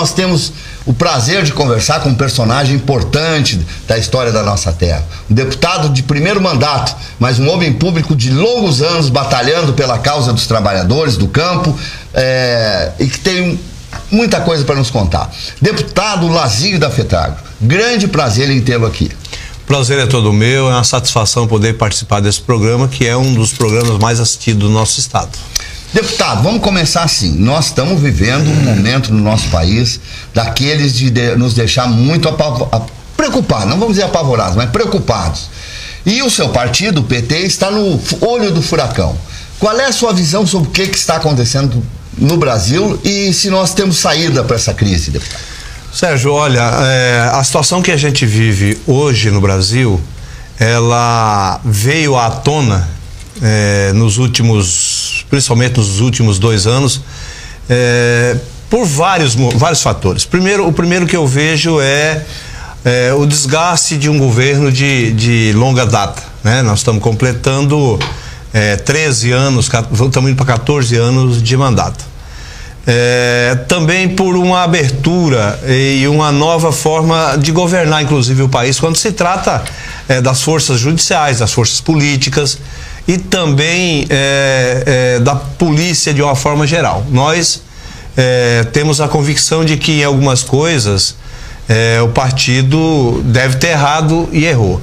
nós temos o prazer de conversar com um personagem importante da história da nossa terra. Um deputado de primeiro mandato, mas um homem público de longos anos batalhando pela causa dos trabalhadores do campo, e que tem muita coisa para nos contar. Deputado Lazio da FETRAGRO, grande prazer em tê-lo aqui. Prazer é todo meu, é uma satisfação poder participar desse programa, que é um dos programas mais assistidos do nosso estado. Deputado, vamos começar assim. Nós estamos vivendo um momento no nosso país daqueles de nos deixar muito preocupados, não vamos dizer apavorados, mas preocupados. E o seu partido, o PT, está no olho do furacão. Qual é a sua visão sobre o que está acontecendo no Brasil e se nós temos saída para essa crise, deputado? Sérgio, olha, a situação que a gente vive hoje no Brasil, ela veio à tona principalmente nos últimos 2 anos, por vários fatores. O primeiro que eu vejo é o desgaste de um governo de longa data, né? Nós estamos completando 13 anos, estamos indo para 14 anos de mandato. Também por uma abertura e uma nova forma de governar, inclusive, o país, quando se trata das forças judiciais, das forças políticas e também da polícia de uma forma geral. Nós temos a convicção de que em algumas coisas o partido deve ter errado e errou.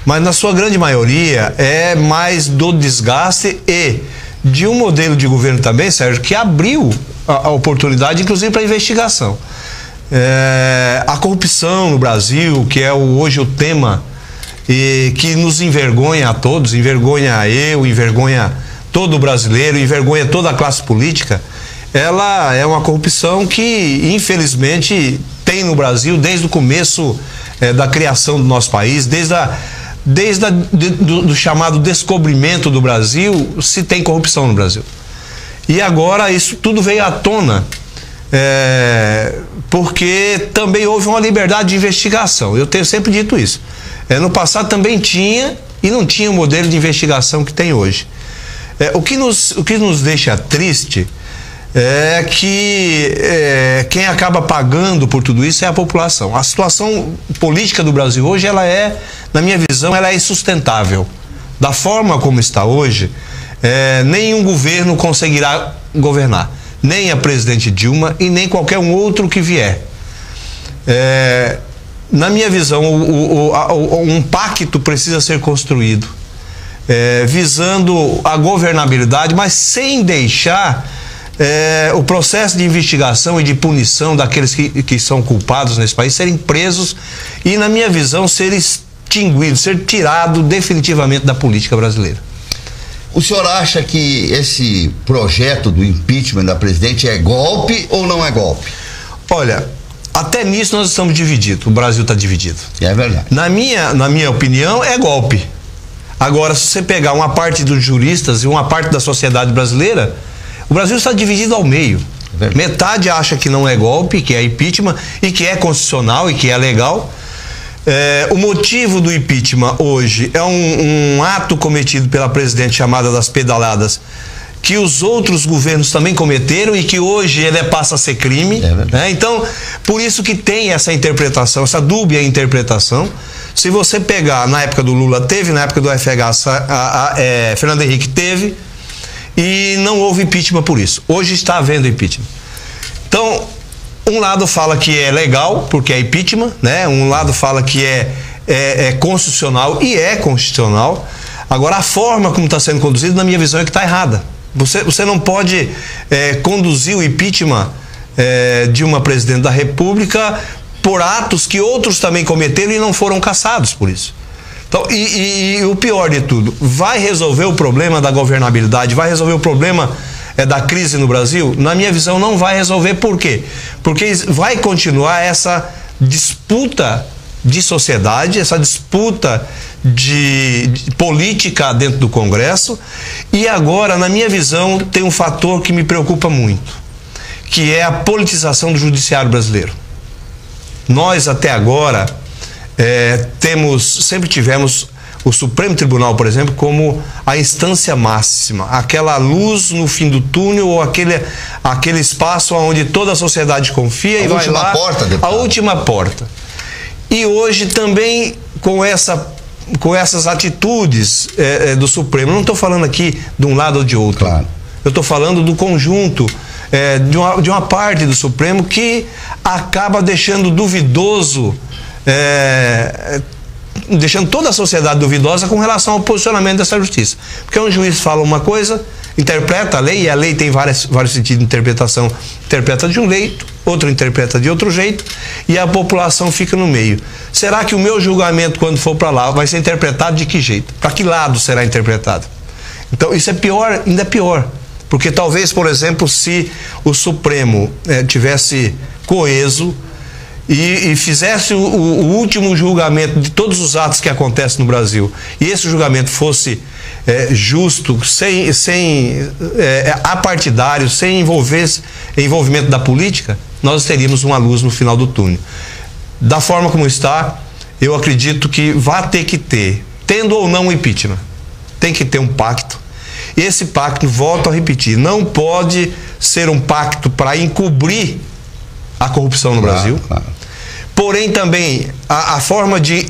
Mas na sua grande maioria é mais do desgaste e de um modelo de governo também, Sérgio, que abriu a oportunidade, inclusive, para investigação. A corrupção no Brasil, que é hoje o tema e que nos envergonha a todos, envergonha eu, envergonha todo o brasileiro, envergonha toda a classe política, ela é uma corrupção que, infelizmente, tem no Brasil desde o começo da criação do nosso país, desde do chamado descobrimento do Brasil, se tem corrupção no Brasil. E agora isso tudo veio à tona, porque também houve uma liberdade de investigação. Eu tenho sempre dito isso. No passado também tinha e não tinha o modelo de investigação que tem hoje. O que nos deixa triste é que quem acaba pagando por tudo isso é a população. A situação política do Brasil hoje, ela na minha visão, ela é insustentável. Da forma como está hoje, nenhum governo conseguirá governar. Nem a presidente Dilma e nem qualquer um outro que vier. Na minha visão, um pacto precisa ser construído, visando a governabilidade, mas sem deixar o processo de investigação e de punição daqueles que são culpados nesse país serem presos e, na minha visão, ser extinguido, ser tirado definitivamente da política brasileira. O senhor acha que esse projeto do impeachment da presidente é golpe ou não é golpe? Olha, até nisso nós estamos divididos, o Brasil está dividido. É verdade. Na minha opinião, é golpe. Agora, se você pegar uma parte dos juristas e uma parte da sociedade brasileira, o Brasil está dividido ao meio. Metade acha que não é golpe, que é impeachment e que é constitucional e que é legal. O motivo do impeachment hoje é um ato cometido pela presidente chamada das pedaladas, que os outros governos também cometeram e que hoje ele passa a ser crime. Então, por isso que tem essa interpretação, essa dúbia interpretação. Se você pegar, na época do Lula teve, na época do FHC, Fernando Henrique teve, e não houve impeachment por isso. Hoje está havendo impeachment. Então, um lado fala que é legal, porque é impeachment, né? Um lado fala que é constitucional, e é constitucional. Agora, a forma como está sendo conduzido, na minha visão, é que está errada. Você não pode conduzir o impeachment de uma presidente da República por atos que outros também cometeram e não foram caçados por isso. Então, e o pior de tudo, vai resolver o problema da governabilidade, vai resolver o problema da crise no Brasil? Na minha visão, não vai resolver. Por quê? Porque vai continuar essa disputa de sociedade, essa disputa de política dentro do Congresso. E agora, na minha visão, tem um fator que me preocupa muito, que é a politização do judiciário brasileiro. Nós, até agora, sempre tivemos o Supremo Tribunal, por exemplo, como a instância máxima, aquela luz no fim do túnel, ou aquele espaço onde toda a sociedade confia e vai lá, a última porta. E hoje também com essas atitudes do Supremo, eu não estou falando aqui de um lado ou de outro, claro. Eu estou falando do conjunto de uma parte do Supremo que acaba deixando duvidoso, deixando toda a sociedade duvidosa com relação ao posicionamento dessa justiça. Porque um juiz fala uma coisa, interpreta a lei, e a lei tem vários sentidos de interpretação, interpreta de um jeito, outro interpreta de outro jeito, e a população fica no meio. Será que o meu julgamento, quando for para lá, vai ser interpretado de que jeito? Para que lado será interpretado? Então, isso é pior, ainda é pior. Porque talvez, por exemplo, se o Supremo tivesse coeso e fizesse o último julgamento de todos os atos que acontecem no Brasil, e esse julgamento fosse justo, sem apartidário, sem envolvimento da política, nós teríamos uma luz no final do túnel. Da forma como está, eu acredito que vai ter que ter, tendo ou não o impeachment, tem que ter um pacto. E esse pacto, volto a repetir, não pode ser um pacto para encobrir a corrupção no Brasil. Claro. Porém, também, a forma de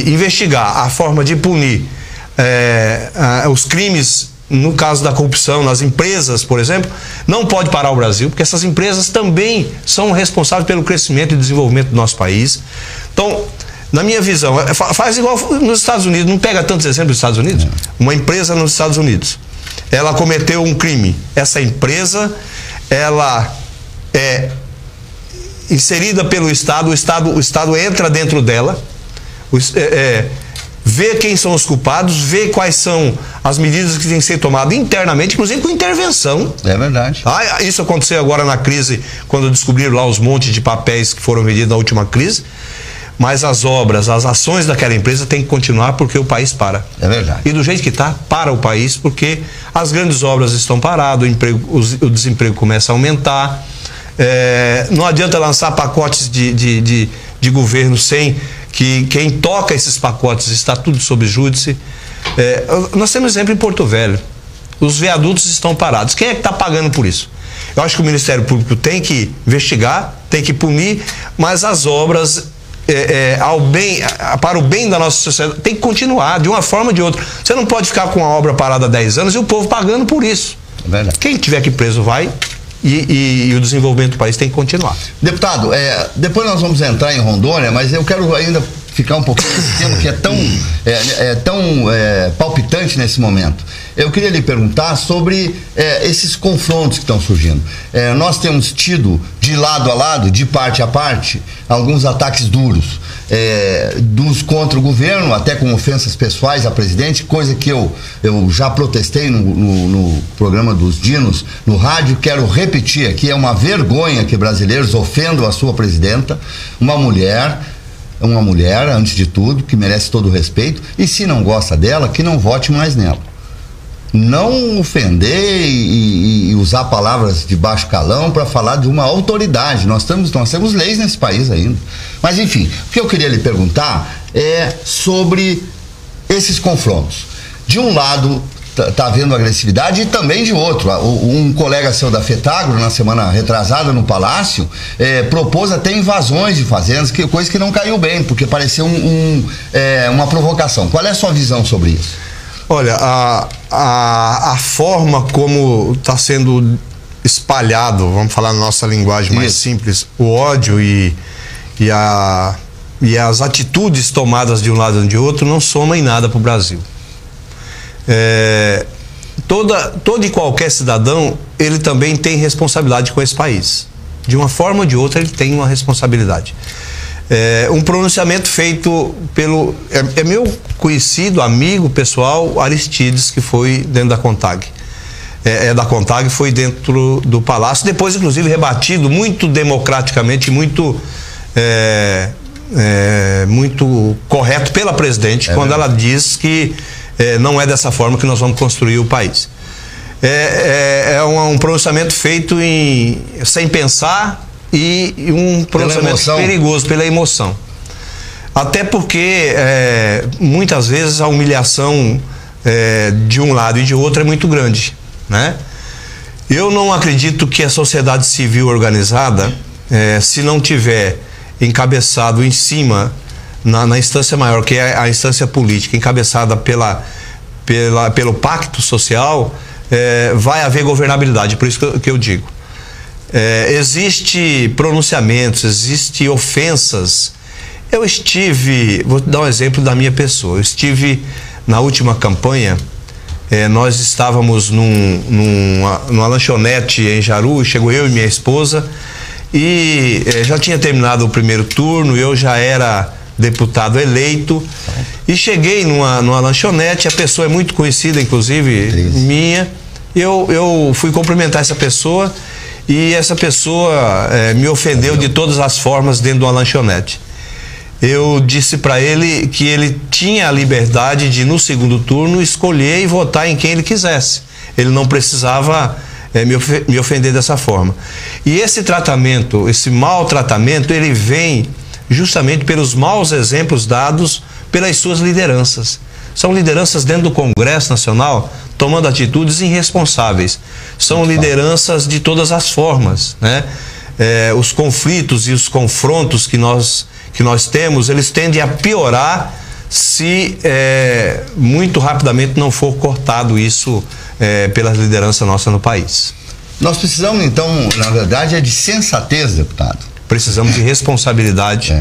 investigar, a forma de punir os crimes, no caso da corrupção, nas empresas, por exemplo, não pode parar o Brasil, porque essas empresas também são responsáveis pelo crescimento e desenvolvimento do nosso país. Então, na minha visão, faz igual nos Estados Unidos, não pega tantos exemplos dos Estados Unidos? Uma empresa nos Estados Unidos, ela cometeu um crime. Essa empresa, ela é inserida pelo Estado, o Estado entra dentro dela, vê quem são os culpados, vê quais são as medidas que têm que ser tomadas internamente, inclusive com intervenção. É verdade. Isso aconteceu agora na crise, quando descobriram lá os montes de papéis que foram vendidos na última crise. Mas as obras, as ações daquela empresa têm que continuar, porque o país para. É verdade. E do jeito que está, para o país, porque as grandes obras estão paradas, o desemprego começa a aumentar. Não adianta lançar pacotes de governo sem que quem toca esses pacotes está tudo sob júdice. Nós temos exemplo em Porto Velho. Os viadutos estão parados. Quem é que está pagando por isso? Eu acho que o Ministério Público tem que investigar, tem que punir, mas as obras... para o bem da nossa sociedade, tem que continuar de uma forma ou de outra. Você não pode ficar com a obra parada há 10 anos e o povo pagando por isso. É verdade. Quem tiver aqui preso vai, e o desenvolvimento do país tem que continuar. Deputado, depois nós vamos entrar em Rondônia, mas eu quero ainda ficar um pouquinho nesse tema que é tão palpitante nesse momento. Eu queria lhe perguntar sobre esses confrontos que estão surgindo. Nós temos tido, de lado a lado, de parte a parte, alguns ataques duros, dos contra o governo, até com ofensas pessoais a presidente, coisa que eu já protestei no programa dos Dinos, no rádio. Quero repetir aqui, é uma vergonha que brasileiros ofendam a sua presidenta, uma mulher, antes de tudo, que merece todo o respeito, e se não gosta dela, que não vote mais nela. Não ofender e usar palavras de baixo calão para falar de uma autoridade. Nós temos leis nesse país ainda. Mas enfim, o que eu queria lhe perguntar é sobre esses confrontos. De um lado está havendo agressividade e também de outro. Um colega seu da FETAGRO, na semana retrasada no Palácio, propôs até invasões de fazendas, coisa que não caiu bem, porque pareceu uma provocação. Qual é a sua visão sobre isso? Olha, a forma como está sendo espalhado, vamos falar na nossa linguagem mais simples, o ódio e as atitudes tomadas de um lado e de outro não somam em nada para o Brasil. Todo e qualquer cidadão, ele também tem responsabilidade com esse país. De uma forma ou de outra, ele tem uma responsabilidade. Um pronunciamento feito pelo meu conhecido, amigo, pessoal, Aristides, que foi dentro da CONTAG. Da CONTAG, foi dentro do Palácio, depois inclusive rebatido muito democraticamente, muito correto pela presidente, quando ela diz que não é dessa forma que nós vamos construir o país. Um pronunciamento feito sem pensar, e um pronunciamento perigoso pela emoção. Até porque muitas vezes a humilhação de um lado e de outro é muito grande, né? Eu não acredito que a sociedade civil organizada, se não tiver encabeçado em cima, na instância maior, que é a instância política, encabeçada pelo pacto social, vai haver governabilidade. Por isso que eu digo. Existe pronunciamentos, existe ofensas. Vou dar um exemplo da minha pessoa. Eu estive na última campanha, nós estávamos numa lanchonete em Jaru, chegou eu e minha esposa, e já tinha terminado o primeiro turno, eu já era deputado eleito, e cheguei numa lanchonete, a pessoa é muito conhecida, inclusive minha, eu fui cumprimentar essa pessoa, e essa pessoa me ofendeu de todas as formas dentro de uma lanchonete. Eu disse para ele que ele tinha a liberdade de, no segundo turno, escolher e votar em quem ele quisesse. Ele não precisava me ofender dessa forma. E esse tratamento, esse maltratamento, ele vem justamente pelos maus exemplos dados pelas suas lideranças. São lideranças dentro do Congresso Nacional tomando atitudes irresponsáveis. São lideranças de todas as formas, né? Os conflitos e os confrontos que nós temos, eles tendem a piorar se muito rapidamente não for cortado isso pela liderança nossa no país. Nós precisamos, então, na verdade, de sensatez, deputado. Precisamos de responsabilidade.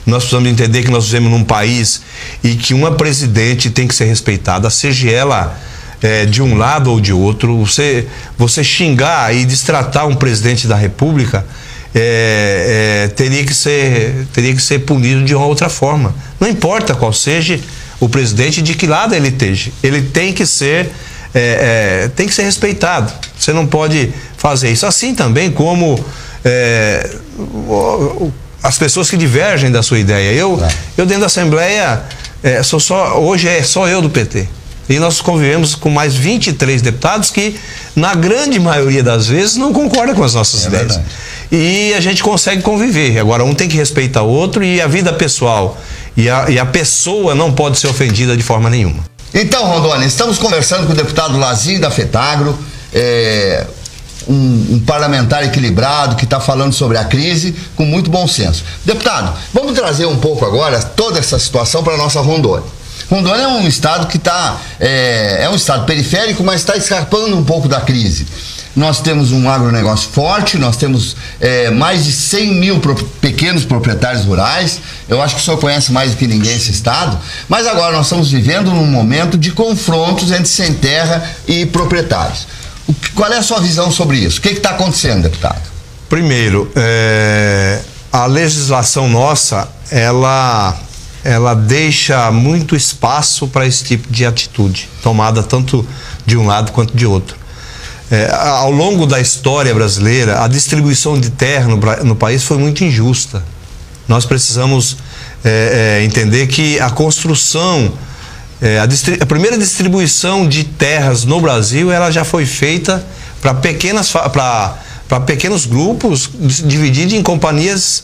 Nós precisamos entender que nós vivemos num país e que uma presidente tem que ser respeitada, seja ela de um lado ou de outro. Você xingar e destratar um presidente da República teria que ser punido de uma outra forma. Não importa qual seja o presidente, de que lado ele esteja, ele tem que ser respeitado. Você não pode fazer isso. Assim também como as pessoas que divergem da sua ideia. Eu dentro da Assembleia hoje é só eu do PT. E nós convivemos com mais 23 deputados que, na grande maioria das vezes, não concordam com as nossas ideias. Verdade. E a gente consegue conviver. Agora, um tem que respeitar o outro, e a vida pessoal e a pessoa não pode ser ofendida de forma nenhuma. Então, Rondônia, estamos conversando com o deputado Lazinho da FETAGRO, um parlamentar equilibrado que está falando sobre a crise com muito bom senso. Deputado, vamos trazer um pouco agora toda essa situação para a nossa Rondônia. Rondônia é um estado que é um estado periférico, mas está escapando um pouco da crise. Nós temos um agronegócio forte, nós temos mais de 100 mil pequenos proprietários rurais. Eu acho que o senhor conhece mais do que ninguém esse estado. Mas agora nós estamos vivendo num momento de confrontos entre sem terra e proprietários. Qual é a sua visão sobre isso? O que está acontecendo, deputado? Primeiro, a legislação nossa, ela deixa muito espaço para esse tipo de atitude, tomada tanto de um lado quanto de outro. Ao longo da história brasileira, a distribuição de terra no país foi muito injusta. Nós precisamos entender que a construção, a primeira distribuição de terras no Brasil, ela já foi feita para pequenos grupos, divididos em companhias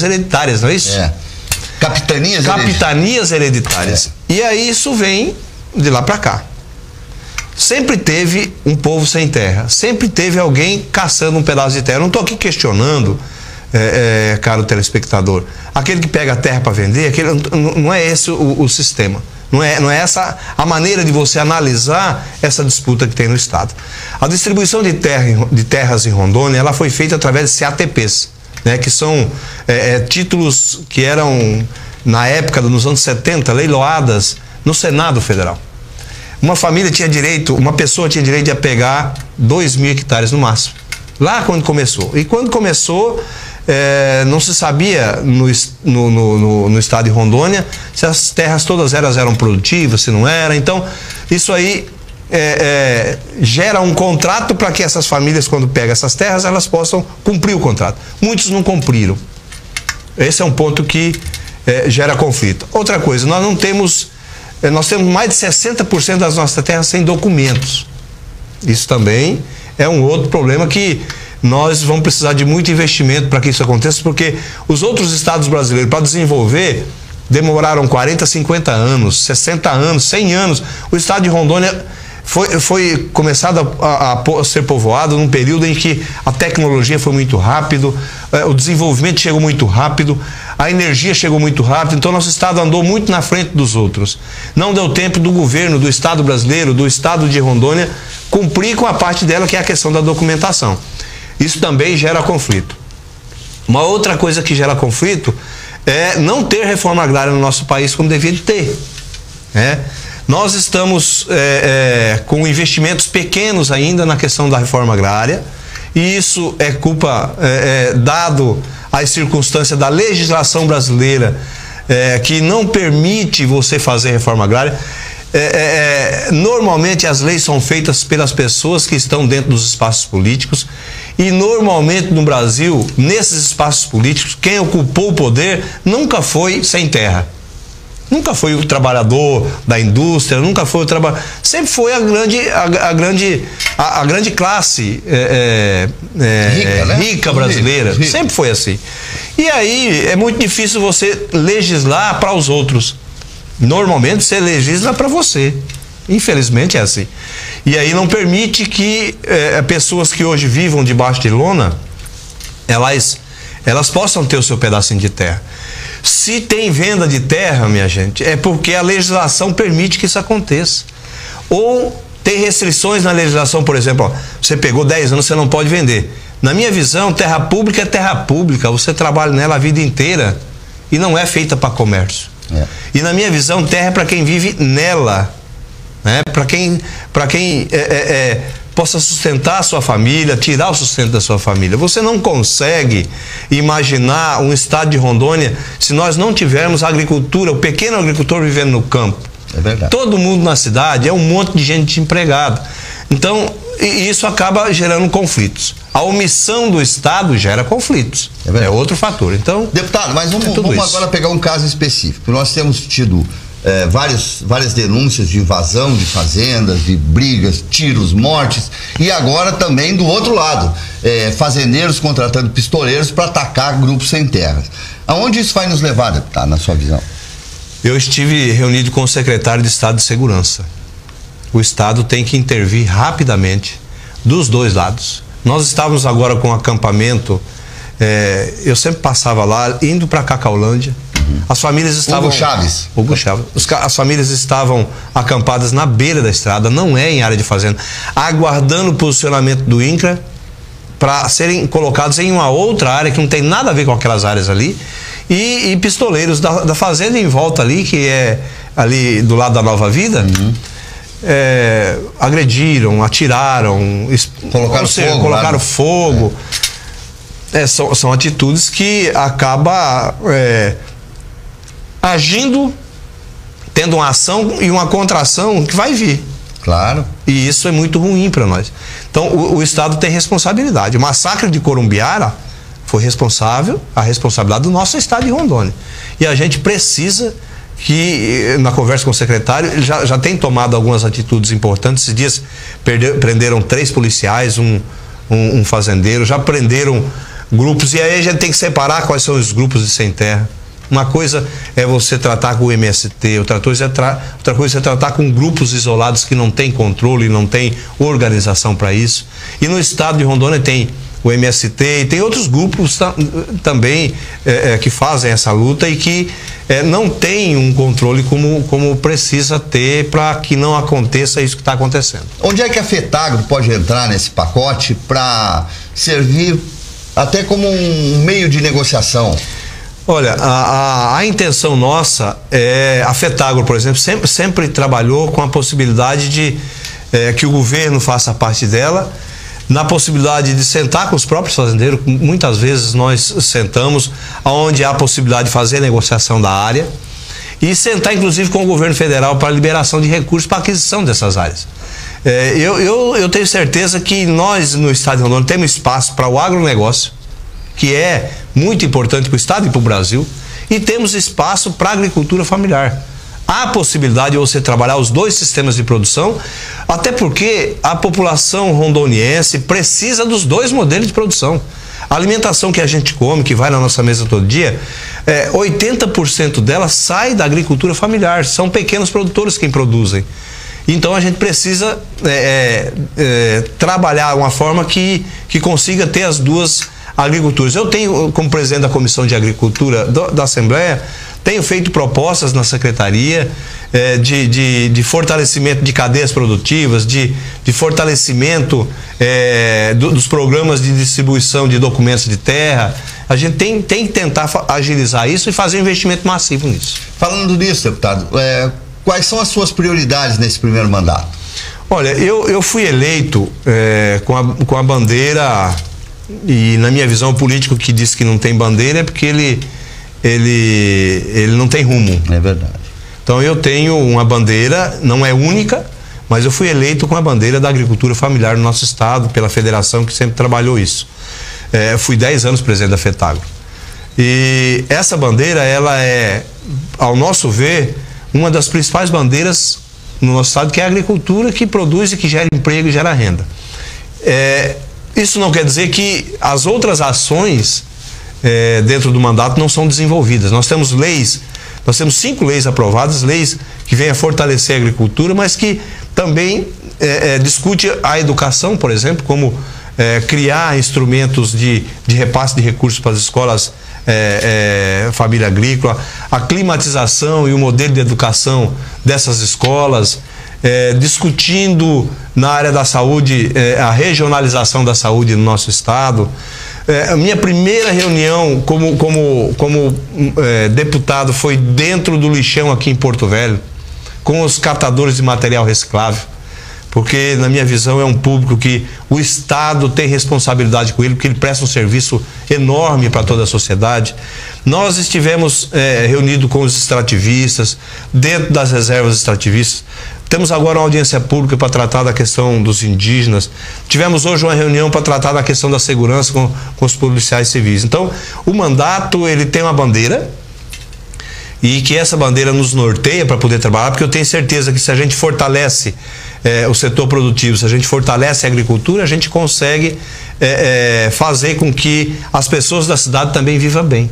hereditárias, não é isso? Capitanias hereditárias. E aí isso vem de lá para cá. Sempre teve um povo sem terra, sempre teve alguém caçando um pedaço de terra. Eu não estou aqui questionando, caro telespectador, aquele que pega a terra para vender, não é esse o sistema. Não é essa a maneira de você analisar essa disputa que tem no estado. A distribuição de terras em Rondônia, ela foi feita através de CATPs, né, que são títulos que eram, na época, nos anos 70, leiloadas no Senado Federal. Uma pessoa tinha direito de pegar 2.000 hectares no máximo. Lá quando começou. E quando começou, não se sabia no estado de Rondônia se as terras todas eram produtivas, se não eram. Então, isso aí gera um contrato para que essas famílias, quando pegam essas terras, elas possam cumprir o contrato. Muitos não cumpriram. Esse é um ponto que gera conflito. Outra coisa, nós temos mais de 60% das nossas terras sem documentos. Isso também é um outro problema que nós vamos precisar de muito investimento para que isso aconteça, porque os outros estados brasileiros, para desenvolver, demoraram 40, 50 anos, 60 anos, 100 anos. O estado de Rondônia foi começado a ser povoado num período em que a tecnologia foi muito rápido, o desenvolvimento chegou muito rápido, a energia chegou muito rápido, então nosso estado andou muito na frente dos outros. Não deu tempo do governo, do estado brasileiro, do estado de Rondônia, cumprir com a parte dela, que é a questão da documentação. Isso também gera conflito. Uma outra coisa que gera conflito é não ter reforma agrária no nosso país como devia de ter. Nós estamos com investimentos pequenos ainda na questão da reforma agrária, e isso é culpa, dado as circunstâncias da legislação brasileira, que não permite você fazer reforma agrária. Normalmente as leis são feitas pelas pessoas que estão dentro dos espaços políticos, e normalmente no Brasil, nesses espaços políticos, quem ocupou o poder nunca foi sem terra. Nunca foi o trabalhador da indústria, nunca foi o trabalhador. Sempre foi a grande classe rica, né? Rica brasileira. Rico. Sempre foi assim. E aí é muito difícil você legislar para os outros. Normalmente você legisla para você. Infelizmente é assim. E aí não permite que pessoas que hoje vivam debaixo de lona, elas possam ter o seu pedacinho de terra. Se tem venda de terra, minha gente, é porque a legislação permite que isso aconteça. Ou tem restrições na legislação, por exemplo, você pegou 10 anos, você não pode vender. Na minha visão, terra pública é terra pública, você trabalha nela a vida inteira e não é feita para comércio. E na minha visão, terra é para quem vive nela, né? Para quem possa sustentar a sua família, tirar o sustento da sua família. Você não consegue imaginar um estado de Rondônia se nós não tivermos agricultura, o pequeno agricultor vivendo no campo. É verdade. Todo mundo na cidade é um monte de gente desempregada. Então, isso acaba gerando conflitos. A omissão do Estado gera conflitos. É outro fator. Então, deputado, mas vamos agora pegar um caso específico. Nós temos tido várias denúncias de invasão de fazendas, de brigas, tiros, mortes, e agora também do outro lado, fazendeiros contratando pistoleiros para atacar grupos sem terras. Aonde isso vai nos levar, deputado, na sua visão? Eu estive reunido com o secretário de Estado de Segurança. O Estado tem que intervir rapidamente dos dois lados. Nós estávamos agora com um acampamento, eu sempre passava lá, indo para Cacaulândia. As famílias estavam... Hugo Chaves. As famílias estavam acampadas na beira da estrada, não é em área de fazenda, aguardando o posicionamento do INCRA para serem colocados em uma outra área que não tem nada a ver com aquelas áreas ali, e pistoleiros da fazenda em volta ali, que é ali do lado da Nova Vida, agrediram, atiraram, colocaram fogo. São atitudes que acabam agindo, tendo uma ação e uma contração que vai vir. Claro. E isso é muito ruim para nós. Então o Estado tem responsabilidade. O massacre de Corumbiara foi a responsabilidade do nosso estado de Rondônia. E a gente precisa que, na conversa com o secretário, ele já tem tomado algumas atitudes importantes. Esses dias prenderam 3 policiais, um fazendeiro, já prenderam grupos, e aí a gente tem que separar quais são os grupos de sem terra. Uma coisa é você tratar com o MST, outra coisa é tratar com grupos isolados que não tem controle, não tem organização para isso. E no estado de Rondônia tem o MST e tem outros grupos também que fazem essa luta e que não tem um controle como precisa ter para que não aconteça isso que está acontecendo. Onde é que a FETAGRO pode entrar nesse pacote para servir até como um meio de negociação? Olha, a intenção nossa a FETAGRO, por exemplo, sempre trabalhou com a possibilidade de que o governo faça parte dela, na possibilidade de sentar com os próprios fazendeiros. Muitas vezes nós sentamos onde há a possibilidade de fazer a negociação da área e sentar inclusive com o governo federal para a liberação de recursos para a aquisição dessas áreas. Eu tenho certeza que nós no estado de Rondônia temos espaço para o agronegócio, que é muito importante para o estado e para o Brasil, e temos espaço para a agricultura familiar. há possibilidade de você trabalhar os dois sistemas de produção, até porque a população rondoniense precisa dos dois modelos de produção. A alimentação que a gente come, que vai na nossa mesa todo dia, 80% dela sai da agricultura familiar. São pequenos produtores quem produzem. Então a gente precisa trabalhar uma forma que consiga ter as duas agriculturas. Eu tenho, como presidente da Comissão de Agricultura da Assembleia, tenho feito propostas na Secretaria de fortalecimento de cadeias produtivas, de fortalecimento dos programas de distribuição de documentos de terra. A gente tem que tentar agilizar isso e fazer um investimento massivo nisso. Falando nisso, deputado, quais são as suas prioridades nesse primeiro mandato? Olha, eu fui eleito com a bandeira, e na minha visão o político que diz que não tem bandeira é porque ele não tem rumo. É verdade. Então eu tenho uma bandeira, não é única, mas eu fui eleito com a bandeira da agricultura familiar no nosso estado, pela federação que sempre trabalhou isso. Fui 10 anos presidente da FETAGRO. E essa bandeira, ela é, ao nosso ver, uma das principais bandeiras no nosso estado, que é a agricultura, que produz e que gera emprego e gera renda. Isso não quer dizer que as outras ações dentro do mandato não são desenvolvidas. Nós temos 5 leis aprovadas, leis que vêm a fortalecer a agricultura, mas que também discute a educação, por exemplo, como criar instrumentos de repasse de recursos para as escolas família agrícola, a climatização e o modelo de educação dessas escolas, discutindo na área da saúde a regionalização da saúde no nosso estado. A minha primeira reunião como deputado foi dentro do lixão aqui em Porto Velho, com os catadores de material reciclável, porque na minha visão é um público que o Estado tem responsabilidade com ele, porque ele presta um serviço enorme para toda a sociedade. Nós estivemos reunidos com os extrativistas, dentro das reservas extrativistas. Temos agora uma audiência pública para tratar da questão dos indígenas. Tivemos hoje uma reunião para tratar da questão da segurança com os policiais civis. Então, o mandato, ele tem uma bandeira, e que essa bandeira nos norteia para poder trabalhar, porque eu tenho certeza que se a gente fortalece o setor produtivo, se a gente fortalece a agricultura, a gente consegue fazer com que as pessoas da cidade também vivam bem.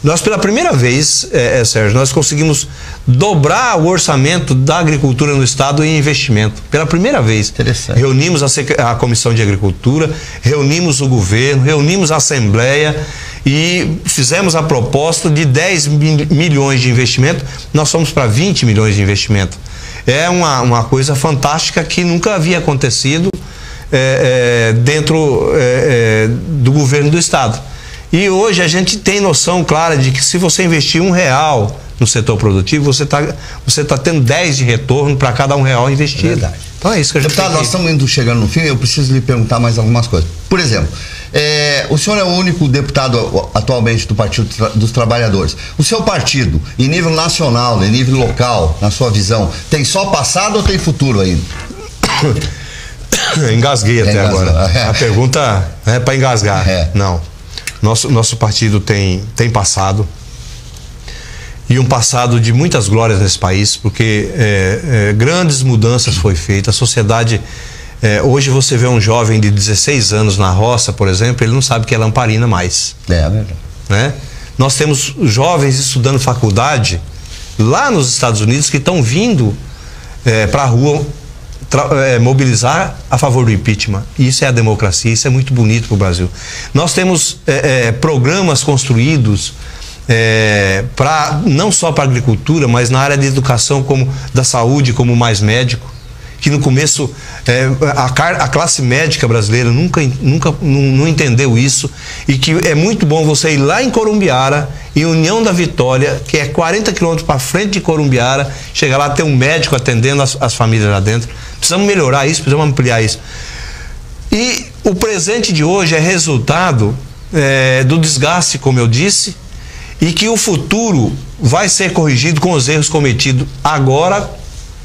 Nós, pela primeira vez, Sérgio, nós conseguimos dobrar o orçamento da agricultura no estado em investimento. Pela primeira vez. Interessante. Reunimos a Comissão de Agricultura, reunimos o governo, reunimos a Assembleia e fizemos a proposta de 10 milhões de investimento. Nós fomos para 20 milhões de investimento. É uma coisa fantástica que nunca havia acontecido dentro do governo do estado. E hoje a gente tem noção clara de que se você investir R$1 no setor produtivo, você tá tendo 10 de retorno para cada R$1 investido. É verdade. Então é isso que a gente Deputado, nós estamos chegando no fim, eu preciso lhe perguntar mais algumas coisas. Por exemplo, o senhor é o único deputado atualmente do Partido dos Trabalhadores. O seu partido, em nível nacional, em nível local, na sua visão, tem só passado ou tem futuro ainda? Engasguei até agora. A pergunta é para engasgar. Não. Nosso partido tem passado, e um passado de muitas glórias nesse país, porque grandes mudanças foi feitas. A sociedade, hoje você vê um jovem de 16 anos na roça, por exemplo, ele não sabe que é lamparina mais. É verdade. Né? Nós temos jovens estudando faculdade lá nos Estados Unidos que estão vindo para a rua mobilizar a favor do impeachment. Isso é a democracia, isso é muito bonito para o Brasil. Nós temos programas construídos não só para a agricultura, mas na área de educação, como da saúde, como Mais Médico, que no começo a classe médica brasileira não entendeu isso, e que é muito bom você ir lá em Corumbiara, em União da Vitória, que é 40 quilômetros para frente de Corumbiara, chegar lá, ter um médico atendendo as famílias lá dentro. Precisamos melhorar isso, precisamos ampliar isso. E o presente de hoje é resultado do desgaste, como eu disse, e que o futuro vai ser corrigido com os erros cometidos agora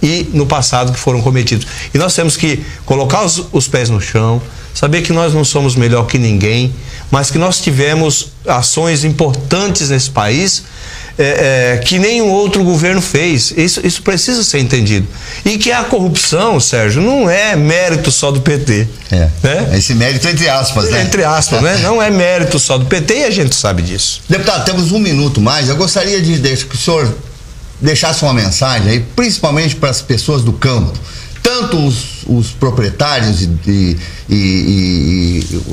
e no passado que foram cometidos. E nós temos que colocar os pés no chão, saber que nós não somos melhor que ninguém, mas que nós tivemos ações importantes nesse país, que nenhum outro governo fez. Isso precisa ser entendido. E que a corrupção, Sérgio, não é mérito só do PT. Né? Esse mérito entre aspas, né? Entre aspas, né? Não é mérito só do PT e a gente sabe disso. Deputado, temos 1 minuto mais. Eu gostaria que o senhor deixasse uma mensagem aí, principalmente para as pessoas do campo, tanto os proprietários e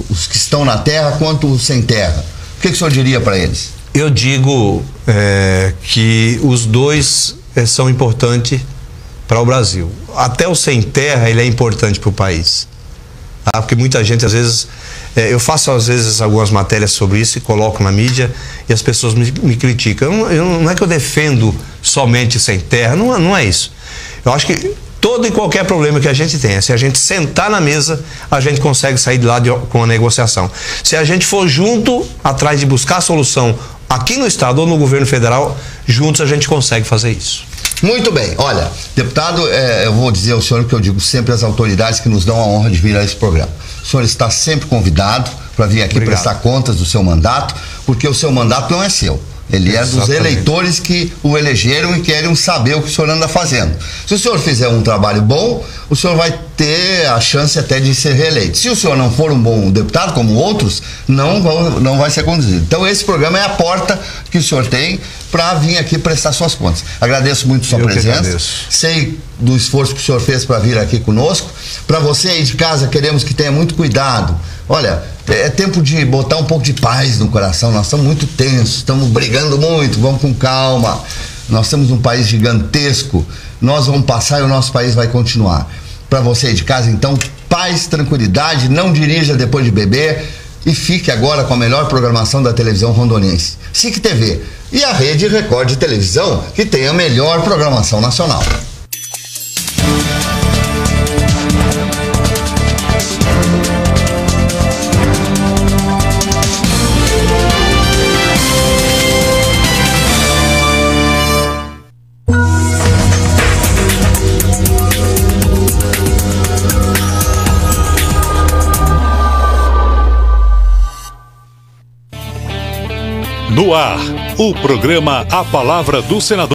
os que estão na terra, quanto os sem terra. O que o senhor diria para eles? Eu digo que os dois são importantes para o Brasil. Até o sem terra, ele é importante para o país. Tá? Porque muita gente, às vezes, eu faço às vezes algumas matérias sobre isso e coloco na mídia e as pessoas me criticam. Não é que eu defendo somente sem terra, não é isso. Eu acho que todo e qualquer problema que a gente tenha, se a gente sentar na mesa, a gente consegue sair de lá com a negociação. Se a gente for junto, atrás de buscar a solução aqui no estado ou no governo federal, juntos a gente consegue fazer isso. Muito bem. Olha, deputado, eu vou dizer ao senhor o que eu digo sempre às autoridades que nos dão a honra de vir a esse programa. O senhor está sempre convidado para vir aqui prestar contas do seu mandato, porque o seu mandato não é seu. Ele é dos eleitores que o elegeram e querem saber o que o senhor anda fazendo. Se o senhor fizer um trabalho bom, o senhor vai ter a chance até de ser reeleito. Se o senhor não for um bom deputado, como outros, não vai ser conduzido. Então esse programa é a porta que o senhor tem para vir aqui prestar suas contas. Agradeço muito a sua presença. Sei do esforço que o senhor fez para vir aqui conosco. Para você aí de casa, queremos que tenha muito cuidado. Olha, é tempo de botar um pouco de paz no coração. Nós estamos muito tensos, estamos brigando muito, vamos com calma. Nós temos um país gigantesco, nós vamos passar e o nosso país vai continuar. Para você aí de casa, então, paz, tranquilidade, não dirija depois de beber e fique agora com a melhor programação da televisão rondoniense. SIC TV e a Rede Record de Televisão, que tem a melhor programação nacional. No ar, o programa A Palavra do Senador.